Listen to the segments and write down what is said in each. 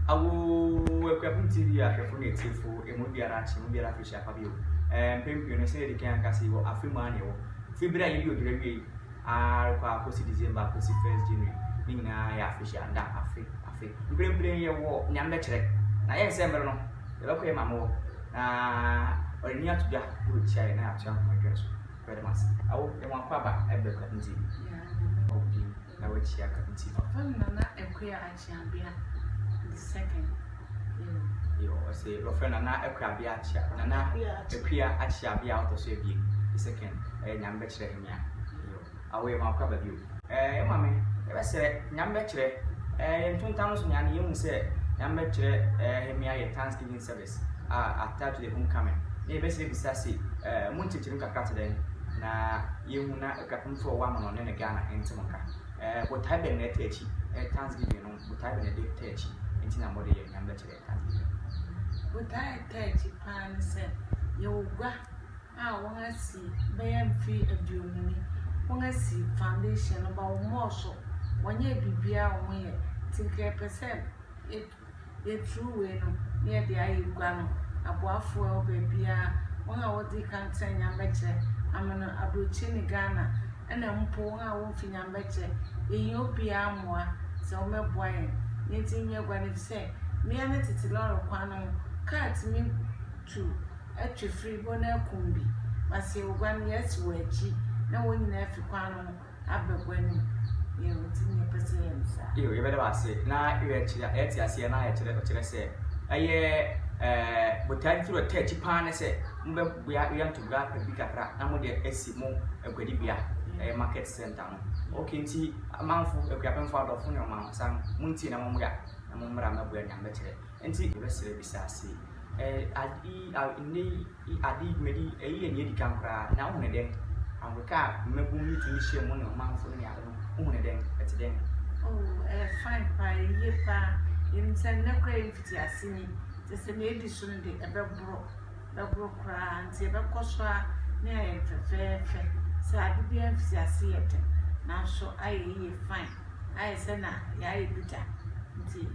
awo Akuapem TV ahwefo na etifo emu biara achi mu biara fish afabio pempio no say de kan akase wo afemu ane wo fibra yi bi odire wi kwa akosi December akosi 1st January ni na ya fish anda afi mbrembre ye wo nyambe kire na ye se mbre no ye ba ko ye mamo na oni atuja wo chia na atua ko adreso very much awo e mo akwa ebe Akuapem TV na wo chia Akuapem TV na Akyeabea the second yo say your friend na Akyeabea chia na Akyeabea out so ebie the second nyambe kire Hemea yo awo e mo akwa ba bio mame e be se nyambe kire ntuntam so nyane yemu se nyambe kire Hemea ye Thanksgiving service attached to the homecoming e be se bisase mun chichirim kakra teden na yemu na Akuapem for wa no ne Ghana entemonka what type of net echi Thanksgiving no what type of net echi entina mo de ye nyambe kire Thanksgiving what type echi pan se ye ogwa won asi be yam fi aduomuni won asi foundation ba wo mo so wonye bibia wo ye tinke percent e true way no ne de ayi gwa no aboafo e obia won a wodi kan tanya mbekye amano abrochi ni Ghana ena mpo won a won fi nyambekye eyobia amoa se o meboa ye ne tinye gwa ne se me ane titiloro kwa no cat me to atwe free bona kumbi base ogwa ne yesi wachi na won nyina fi kwa no abegwani ye tinye pese yemsa yo ye bele base na iwe chira eti ase na ya chire se aye botan through attach pan se mbe bia to grab a big kakra na mo de esi mo agwadi bia market center no okay nti amanfo Akuapem for do fun ma san munti na mo ya na mo mra ma bua nyambe kire nti be sere bisase adi medi eyi eni edi kankra na wo ne den anweka mebu mi tumi hye mo ne amanfo ne ade no wo ne den eti den fine pa ye pa yin sen na kwa fiti asini te se na edi so ne de ebebro kra nti ebekoso a ne aye fefefe se ade bia fiti asiyete na so aye ye fine aye se na ya ye bita nti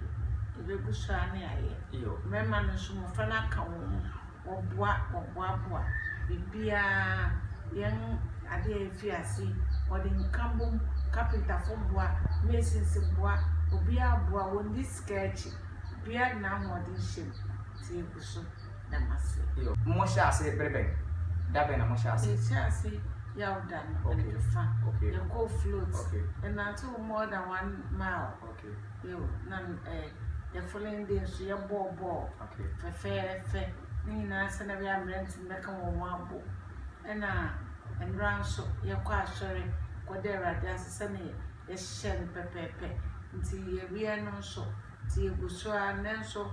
ebeguso ne aye yo mema no so mo fa na ka wo boa bibia yen ade fi asi odi nkambom carpenter fo boa mason se boa obia boa won this sketch bia na modin shim ti eguso na mase yo mo sha ase brebe da be na mo sha ase ya udan and the fa you go float and na to more than 1 mile yo na the following day so ya bo fe ni na se na bia rent meka wo abo na enran so ya kwa asori kodera da se ne ya share pepepe nti ye bia no so ti eguso anen so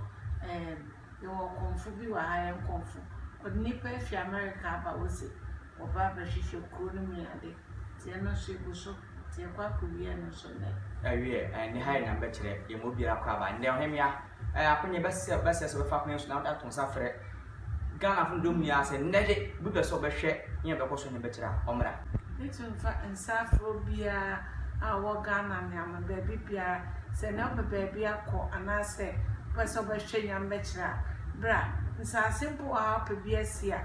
yo konfu bi wa ha en konfu nipa fi America ba wosi oba ba hwehwe kuro no mi ade ti no so eguso ti kwa kuwie no so ne awie ni ha nyambe kire ye mo biara kwa ba nde Hemea akonye bese so fa kwen so na aton safre Ghana fun dom ya se ndede bu be so be hwe ye be ko so nyambe kire omra litun fa ensafro bia wo Ghana ne am ba bibia se na be bia ko anase be so be hwe nyambe kire bra nsa simple a pe bia sia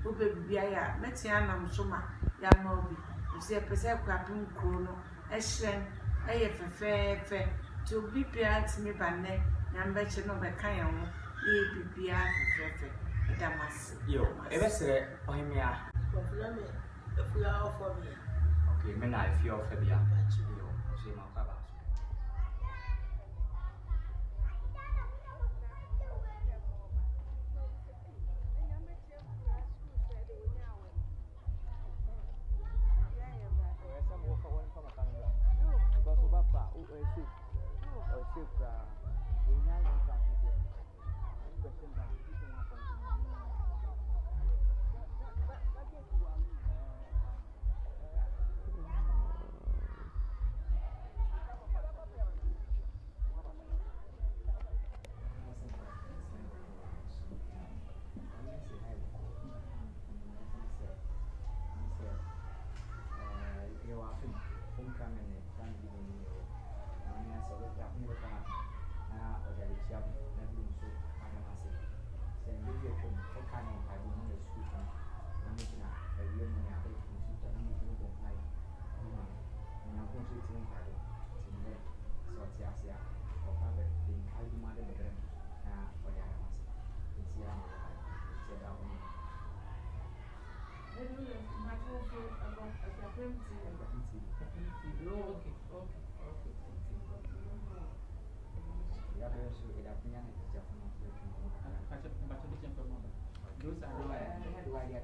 wo be bibia ya metia nam so ma ya ma obi se pese Akuapem kuro no ehyen eye fefefe to bibia timi banne nyambe kire no be kan ya ho e bibia fefefe damas yo ebe sere Hemea if we are all for me okay me na if you offer bia yo so ma kwa ba homecoming and Thanksgiving, so let's Those are the idea.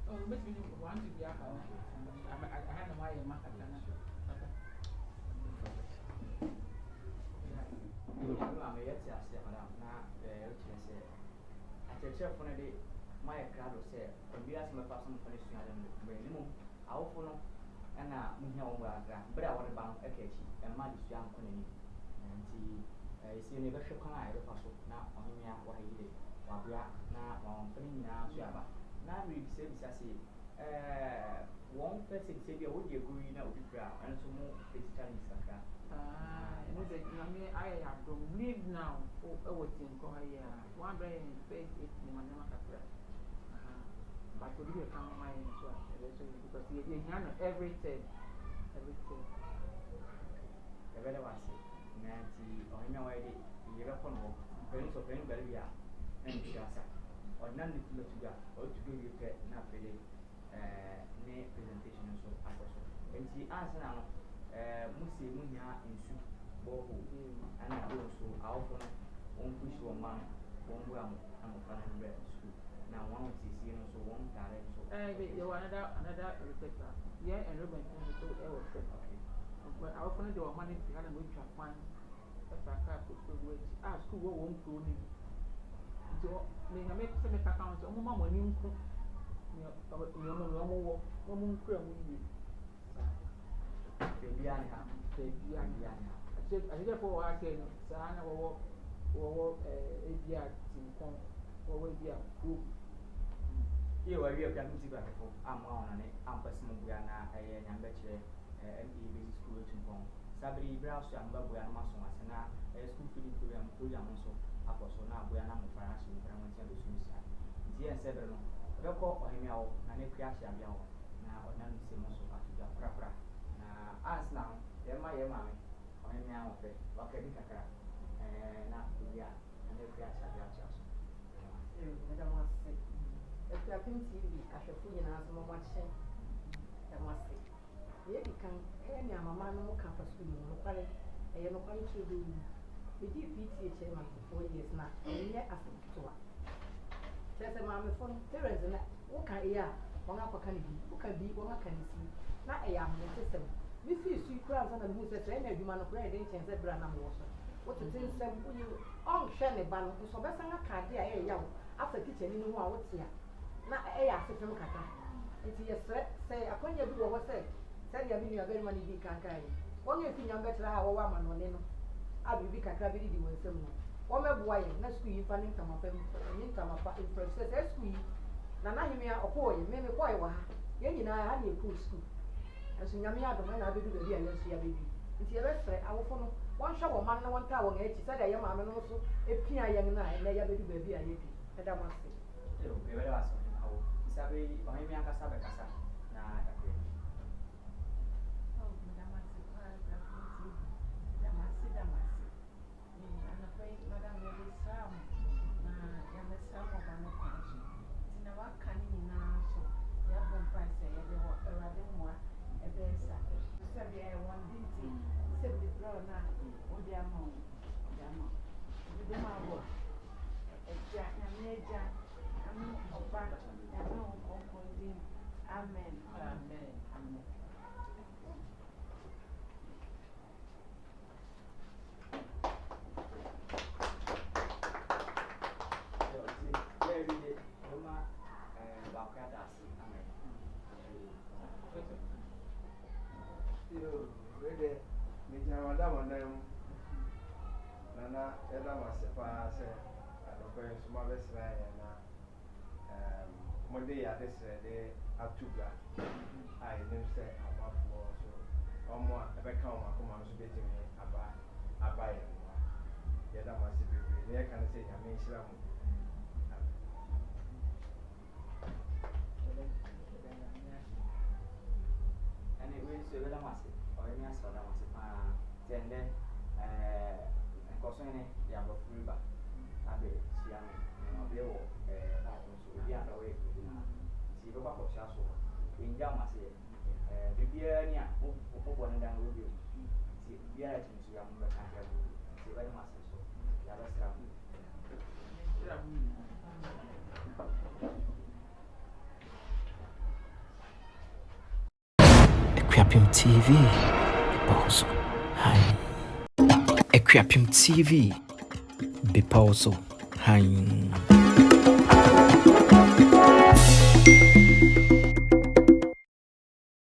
Oh, but you want to be out. I had no way in my I'm yet to say, Madame, now, I tell you, for a day, my crowd say, when we ask my person for this minimum, our phone, and now, we know where but I want to bound a catchy, and money is young on and see, never should come out of us now on me out what he did. Wabra na wampani na so aba na read service ase one person say be wo dey go yi na obi kra and so mo challenge sakra no say na me I have to leave now o tin ko ya one brain face it ni manama kakra but we dey come my so because you hear everything the better was nanti o me wa dey you be kon ho very so very very ya and Shasa or none of the to or to do you get not really presentation so and she answer now Musi Munya in soup boho and I also our phone one push one man one gram and school now one of these years so one direct so you another receptor yeah and Ruben so okay but our phone do money to have a good one if I can't put school won't go so me na make some account o mama mo ni nku ni o mo nkura mo yi baby anya I just for I say sa na wo ebia tinkon wo ebia group ye wa wi abia nti ba ko amwa ona ne ampasimo bua na nyamba kire ME basic school tinkon sabri bra so amba bua na maso asena school feeding program so apostle na bua na mo fara so bra mo tia do so misa nti en sebre no beko Hemea wo na ne kria Akyeabea wo na ona no se mo so atuja pra na as now ye ma me Hemea wo fe wa ka di kakra na bia na ne kria Akyeabea cha so Madam was sick. Akuapem TV ahwefo nyina so mo mwache damase ye dikan Hemea mama no ka fa school no kwale no kwale chudu we di PTA chairman for 4 years na enye afitoa chese mama phone parents na wo ka iya won akwaka ne bi wo ka bi won aka ne si na eya mo system we feel su kra so na mu se se na adwuma no kra e den chense bra na mo so wo tete nsem wo yi on hwe ne ba no so be san aka de a eya wo afa kitchen ni ho a wo tia na eya asefem kaka enti yesre se akonya bi wo se se dia bi ni abere mani bi kankai won ye finya betra ha wo wa ma no ne no abibi kakra bi di wo nsem no wo meboa ye na school yi fa ne ntama fa ni ntama fa influence se school yi na Hemea okoye me koye wa ha ye nyina ha na eku school aso nyame adom na abedu ba bi a yesu ya bebi nti ye refre awofo no won hwa wo man na won ta wo ngachi se da ye maame no so epia ye na na ya bedu ba bi a ye bi eda mo se yo be wele waso awo isabe Hemea kasa be kasa na akwe Amen. Amen. Nana eda masepa se adokwe suma besra ya na mode ya desre de atubra ai nim se amafo so omo ebeka o makoma so betimi aba ya nwa ya da masebe ne kan se nyame nhira mu and it will so la masi or Hemea so la masi pa tende kosone ya ba fuba abe siame no be wo so bi anda we nti bɛkɔ akɔhyɛ so ɛngya ma sɛ biribiara ni a wobɔ ne dan wobɛ nti biara tumi so yɛ mo bɛka hwɛ bo nti ɛbɛde ma sɛ so yɛabɛsra mo Akuapem TV, Biposo. Hi. Akuapem TV, Biposo. Hi.